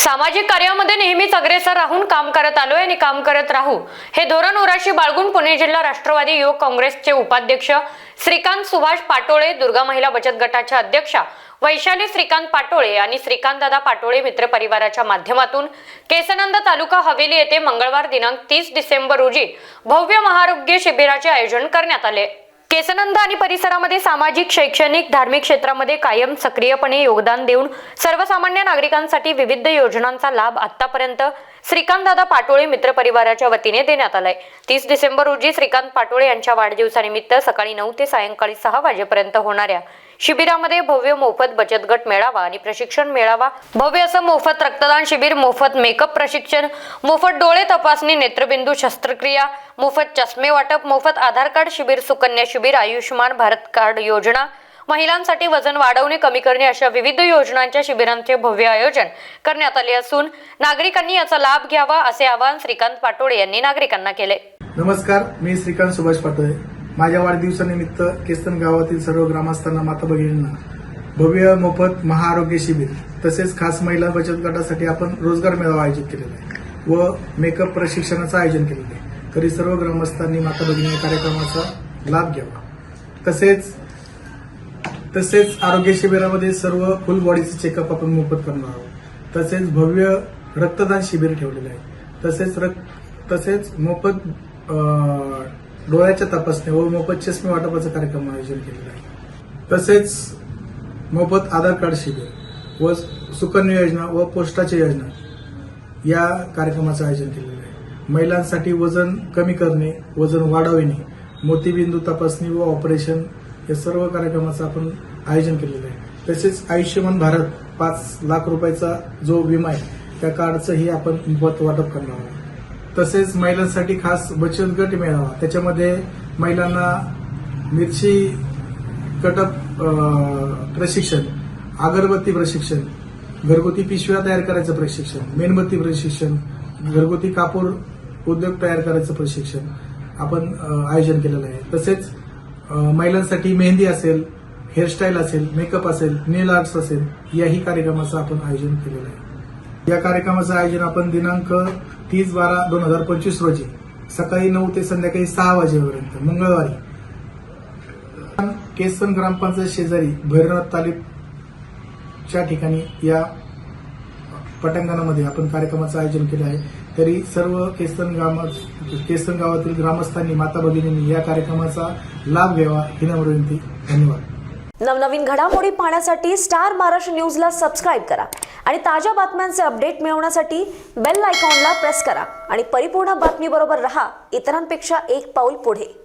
सामाजिक कार्यामध्ये नेहमीच अग्रेसर राहून काम करत आलोय आणि काम करत राहू हे धोरण उराशी बाळगून पुणे जिल्हा राष्ट्रवादी युवक काँग्रेसचे उपाध्यक्ष श्रीकांत सुभाष पाटोळे, दुर्गा महिला बचत गटाच्या अध्यक्षा वैशाली श्रीकांत पाटोळे आणि श्रीकांत दादा पाटोळे मित्र परिवाराच्या माध्यमातून केसनंद तालुका हवेली येथे मंगळवार दिनांक 30 डिसेंबर रोजी भव्य महाआरोग्य शिबिराचे आयोजन करण्यात आले। केसनंद आणि परिसरामध्ये सामाजिक, शैक्षणिक, धार्मिक क्षेत्रामध्ये कायम सक्रियपणे योगदान देऊन सर्वसामान्य नागरिकांसाठी विविध योजनांचा लाभ आतापर्यंत श्रीकांत दादा पाटोळे मित्र परिवाराच्या वतीने देण्यात आलाय। 30 डिसेंबर रोजी श्रीकांत पाटोळे यांच्या वाढदिवसानिमित्त सकाळी 9 ते सायंकाळी 6 वाजेपर्यंत होणाऱ्या शिबिरामध्ये भव्य मोफत बचत गट मेळावा आणि प्रशिक्षण मेळावा, भव्य असं मोफत रक्तदान शिबिर, मोफत मेकअप प्रशिक्षण, मोफत डोळे तपासणी, नेत्रबिंदू शस्त्रक्रिया, मोफत चष्मे वाटप, मोफत आधार कार्ड शिबिर, सुकन्या शिबिर, आयुष्यमान भारत कार्ड योजना, महिलांसाठी वजन वाढवणे कमी करणे अशा विविध योजनांच्या शिबिरांचे भव्य आयोजन करण्यात आले असून नागरिकांनी याचा लाभ घ्यावा असे आवाहन श्रीकांत पाटोळे यांनी नागरिकांना केले। नमस्कार, मी श्रीकांत सुभाष पाटोळे। माझ्या वाढदिवसानिमित्त केसन गावातील सर्व ग्रामस्थांना, माता भगिनींना भव्य मोफत महाआरोग्य शिबिर तसेच खास महिला बचत गटासाठी आपण रोजगार मेळावा आयोजित केलेला आहे व मेकअप प्रशिक्षणाचं आयोजन केलेलं आहे। तरी सर्व ग्रामस्थांनी, माता भगिनी कार्यक्रमाचा लाभ घ्यावा। तसेच आरोग्य शिबिरामध्ये सर्व फुल बॉडीचे चेकअप आपण मोफत करणार आहोत। तसेच भव्य रक्तदान शिबिर ठेवलेलं आहे। तसेच मोफत डोळ्याच्या तपासणी व मोफत चष्मे वाटपाचा कार्यक्रम आयोजन केलेला आहे। तसेच मोफत आधार कार्ड शिबिर व सुकन्या योजना व पोस्टाची योजना या कार्यक्रमाचं आयोजन केलेलं आहे। महिलांसाठी वजन कमी करणे, वजन वाढविणे, मोतीबिंदू तपासणी व ऑपरेशन या सर्व कार्यक्रमाचं आपण आयोजन केलेलं आहे। तसेच आयुष्यमान भारत 5 लाख रुपयाचा जो विमा आहे त्या कार्डचंही आपण मोफत वाटप करणार आहोत। तसेच महिलांसाठी खास बचत गट मेळावा, त्याच्यामध्ये महिलांना मिरची कटप प्रशिक्षण, अगरबत्ती प्रशिक्षण, घरगुती पिशव्या तयार करायचं प्रशिक्षण, मेणबत्ती प्रशिक्षण, घरगुती कापूर उद्योग तयार करायचं प्रशिक्षण आपण आयोजन केलेलं आहे। तसेच महिलांसाठी मेहंदी असेल, हेअरस्टाईल असेल, मेकअप असेल, नेल आर्ट्स असेल याही कार्यक्रमाचं आपण आयोजन केलेलं आहे। या कार्यक्रमाचं आयोजन आपण दिनांक 30/12/2025 रोजी सकाळी 9 ते संध्याकाळी 6 वाजेपर्यंत मंगळवारी केसन ग्रामपंचायत शेजारी भैरवनाथ तालुक्याच्या ठिकाणी या पटांगणामध्ये आपण कार्यक्रमाचं आयोजन केलं आहे। तरी सर्व केसन गावातील ग्रामस्थांनी, माता भगिनींनी या कार्यक्रमाचा लाभ घ्यावा ही नम्र विनंती। धन्यवाद। नवनवीन घडामोडी पाहण्यासाठी स्टार महाराष्ट्र न्यूजला सबस्क्राईब करा आणि ताज्या बातम्यांचे अपडेट मिळवण्यासाठी बेल आयकॉनला प्रेस करा आणि परिपूर्ण बातमी बरोबर रहा, इतरांपेक्षा एक पाऊल पुढे।